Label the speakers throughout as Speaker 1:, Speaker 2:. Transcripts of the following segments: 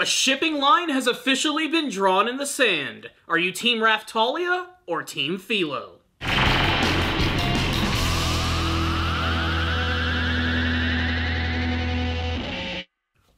Speaker 1: shipping line has officially been drawn in the sand. Are you Team Raphtalia or Team Filo?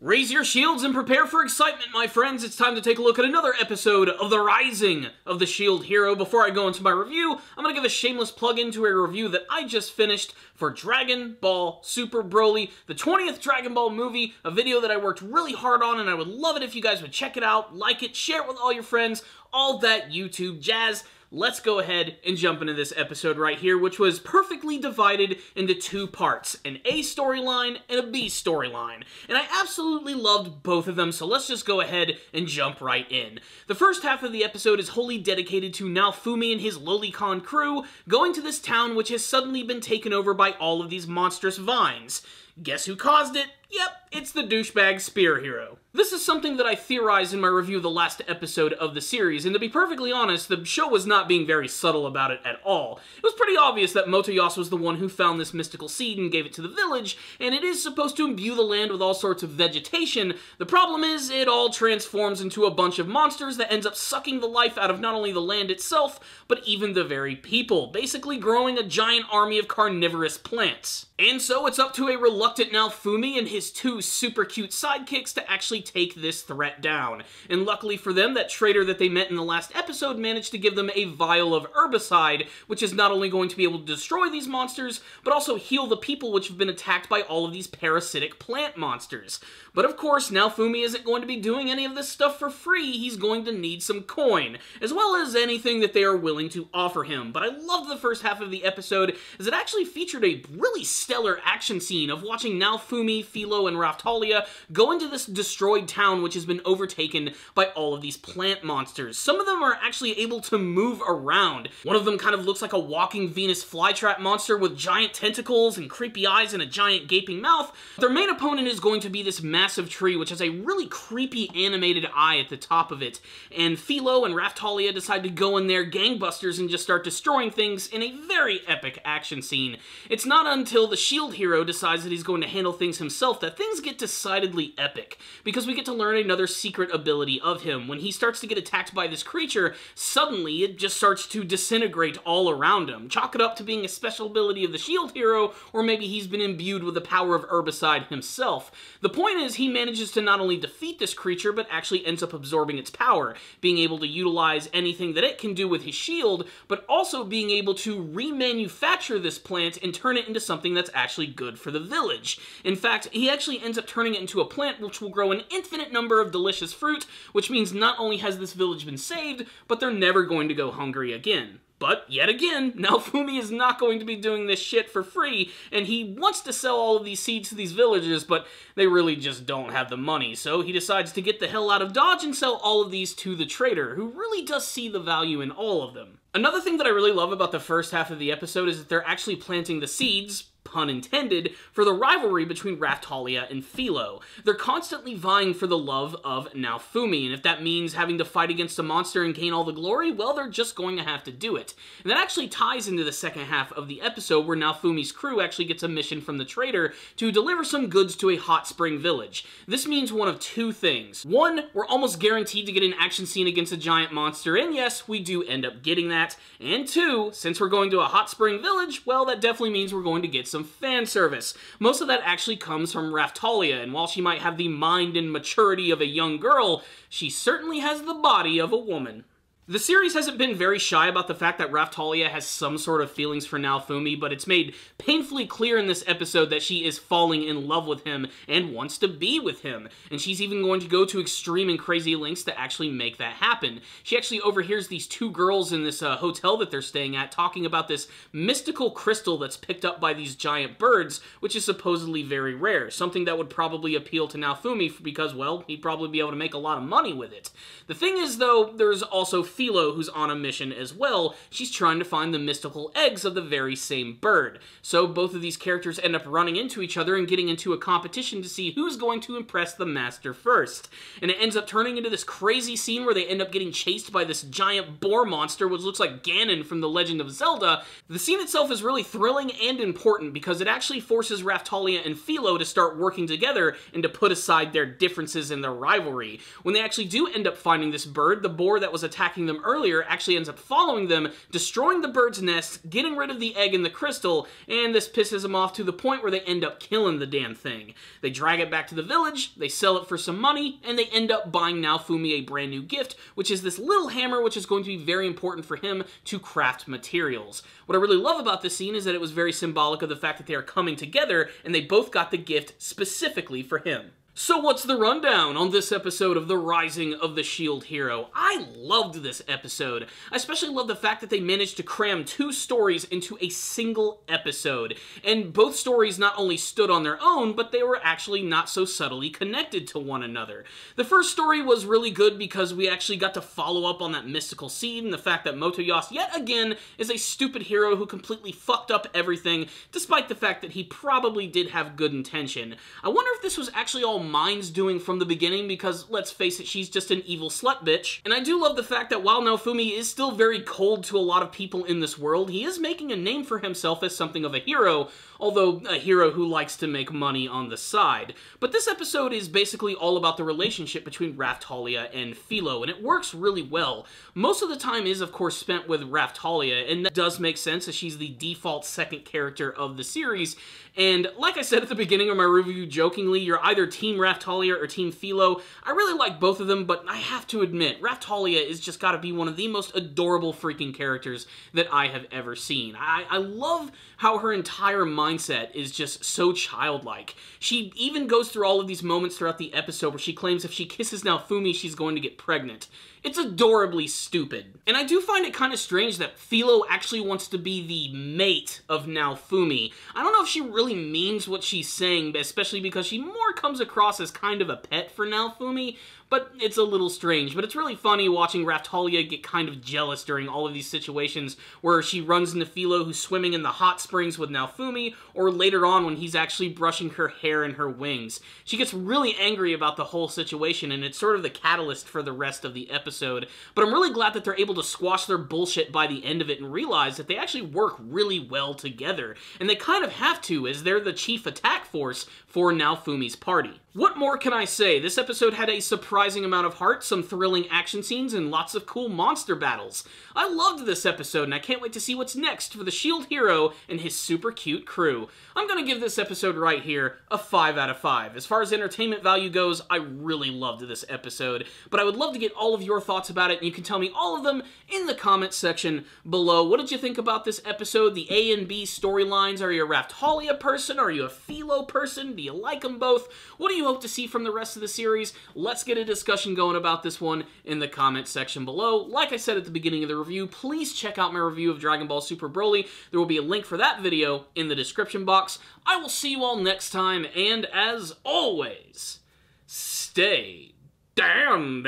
Speaker 1: Raise your shields and prepare for excitement, my friends. It's time to take a look at another episode of The Rising of the Shield Hero. Before I go into my review, I'm going to give a shameless plug-in to a review that I just finished for Dragon Ball Super Broly, the 20th Dragon Ball movie, a video that I worked really hard on, and I would love it if you guys would check it out, like it, share it with all your friends, all that YouTube jazz. Let's go ahead and jump into this episode right here, which was perfectly divided into two parts, an A storyline and a B storyline. And I absolutely loved both of them, so let's just go ahead and jump right in. The first half of the episode is wholly dedicated to Naofumi and his Lolicon crew going to this town which has suddenly been taken over by all of these monstrous vines. Guess who caused it? Yep, it's the douchebag Spear Hero. This is something that I theorized in my review of the last episode of the series, and to be perfectly honest, the show was not being very subtle about it at all. It was pretty obvious that Motoyas was the one who found this mystical seed and gave it to the village, and it is supposed to imbue the land with all sorts of vegetation. The problem is, it all transforms into a bunch of monsters that ends up sucking the life out of not only the land itself, but even the very people, basically growing a giant army of carnivorous plants. And so it's up to a reluctant Naofumi and his two super cute sidekicks to actually take this threat down. And luckily for them, that traitor that they met in the last episode managed to give them a vial of herbicide, which is not only going to be able to destroy these monsters, but also heal the people which have been attacked by all of these parasitic plant monsters. But of course, Naofumi isn't going to be doing any of this stuff for free. He's going to need some coin, as well as anything that they are willing to offer him. But I loved the first half of the episode, as it actually featured a really stellar action scene of watching Naofumi, Filo, and Raphtalia go into this destroyed town which has been overtaken by all of these plant monsters. Some of them are actually able to move around. One of them kind of looks like a walking Venus flytrap monster with giant tentacles and creepy eyes and a giant gaping mouth. Their main opponent is going to be this massive tree which has a really creepy animated eye at the top of it. And Filo and Raphtalia decide to go in there gangbusters and just start destroying things in a very epic action scene. It's not until the Shield Hero decides that he's going to handle things himself that things get decidedly epic, because we get to learn another secret ability of him. When he starts to get attacked by this creature, suddenly it just starts to disintegrate all around him. Chalk it up to being a special ability of the Shield Hero, or maybe he's been imbued with the power of herbicide himself. The point is, he manages to not only defeat this creature, but actually ends up absorbing its power, being able to utilize anything that it can do with his shield, but also being able to remanufacture this plant and turn it into something that's actually good for the village. In fact, he actually ends up turning it into a plant which will grow an infinite number of delicious fruit, which means not only has this village been saved, but they're never going to go hungry again. But, yet again, Naofumi is not going to be doing this shit for free, and he wants to sell all of these seeds to these villagers, but they really just don't have the money, so he decides to get the hell out of Dodge and sell all of these to the trader, who really does see the value in all of them. Another thing that I really love about the first half of the episode is that they're actually planting the seeds, pun intended, for the rivalry between Raphtalia and Filo. They're constantly vying for the love of Naofumi, and if that means having to fight against a monster and gain all the glory, well, they're just going to have to do it. And that actually ties into the second half of the episode, where Naofumi's crew actually gets a mission from the trader to deliver some goods to a hot spring village. This means one of two things. One, we're almost guaranteed to get an action scene against a giant monster, and yes, we do end up getting that. And two, since we're going to a hot spring village, well, that definitely means we're going to get some fan service. Most of that actually comes from Raphtalia, and while she might have the mind and maturity of a young girl, she certainly has the body of a woman. The series hasn't been very shy about the fact that Raphtalia has some sort of feelings for Naofumi, but it's made painfully clear in this episode that she is falling in love with him and wants to be with him. And she's even going to go to extreme and crazy lengths to actually make that happen. She actually overhears these two girls in this hotel that they're staying at talking about this mystical crystal that's picked up by these giant birds, which is supposedly very rare. Something that would probably appeal to Naofumi because, well, he'd probably be able to make a lot of money with it. The thing is, though, there's also Filo, who's on a mission as well. She's trying to find the mystical eggs of the very same bird. So both of these characters end up running into each other and getting into a competition to see who's going to impress the master first. And it ends up turning into this crazy scene where they end up getting chased by this giant boar monster, which looks like Ganon from The Legend of Zelda. The scene itself is really thrilling and important because it actually forces Raphtalia and Filo to start working together and to put aside their differences in their rivalry. When they actually do end up finding this bird, the boar that was attacking them earlier actually ends up following them, destroying the bird's nest, getting rid of the egg in the crystal, and this pisses them off to the point where they end up killing the damn thing. They drag it back to the village, they sell it for some money, and they end up buying Naofumi a brand new gift, which is this little hammer which is going to be very important for him to craft materials. What I really love about this scene is that it was very symbolic of the fact that they are coming together and they both got the gift specifically for him. So what's the rundown on this episode of The Rising of the Shield Hero? I loved this episode. I especially love the fact that they managed to cram two stories into a single episode. And both stories not only stood on their own, but they were actually not so subtly connected to one another. The first story was really good because we actually got to follow up on that mystical seed and the fact that Motoyas yet again is a stupid hero who completely fucked up everything, despite the fact that he probably did have good intention. I wonder if this was actually all Mind's doing from the beginning, because let's face it, she's just an evil slut bitch. And I do love the fact that while Naofumi is still very cold to a lot of people in this world, he is making a name for himself as something of a hero, although a hero who likes to make money on the side. But this episode is basically all about the relationship between Raphtalia and Filo, and it works really well. Most of the time is, of course, spent with Raphtalia, and that does make sense as she's the default second character of the series. And like I said at the beginning of my review jokingly, you're either Team Raphtalia or Team Filo. I really like both of them, but I have to admit, Raphtalia is just gotta be one of the most adorable freaking characters that I have ever seen. I love how her entire mindset is just so childlike. She even goes through all of these moments throughout the episode where she claims if she kisses Naofumi, she's going to get pregnant. It's adorably stupid. And I do find it kind of strange that Filo actually wants to be the mate of Naofumi. I don't know if she really means what she's saying, especially because she more comes across as kind of a pet for Naofumi, but it's a little strange. But it's really funny watching Raphtalia get kind of jealous during all of these situations where she runs into Filo who's swimming in the hot springs with Naofumi, or later on when he's actually brushing her hair and her wings. She gets really angry about the whole situation, and it's sort of the catalyst for the rest of the episode. But I'm really glad that they're able to squash their bullshit by the end of it and realize that they actually work really well together. And they kind of have to, as they're the chief attack force for Naofumi's party. What more can I say? This episode had a surprising amount of heart, some thrilling action scenes, and lots of cool monster battles. I loved this episode, and I can't wait to see what's next for the Shield Hero and his super cute crew. I'm gonna give this episode right here a 5 out of 5. As far as entertainment value goes, I really loved this episode, but I would love to get all of your thoughts about it, and you can tell me all of them in the comments section below. What did you think about this episode? The A and B storylines? Are you a Raphtalia person? Are you a Filo person? Do you like them both? What do you hope to see from the rest of the series? Let's get a discussion going about this one in the comments section below. Like I said at the beginning of the review, please check out my review of Dragon Ball Super Broly. There will be a link for that video in the description box. I will see you all next time, and as always, stay down,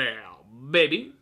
Speaker 1: baby.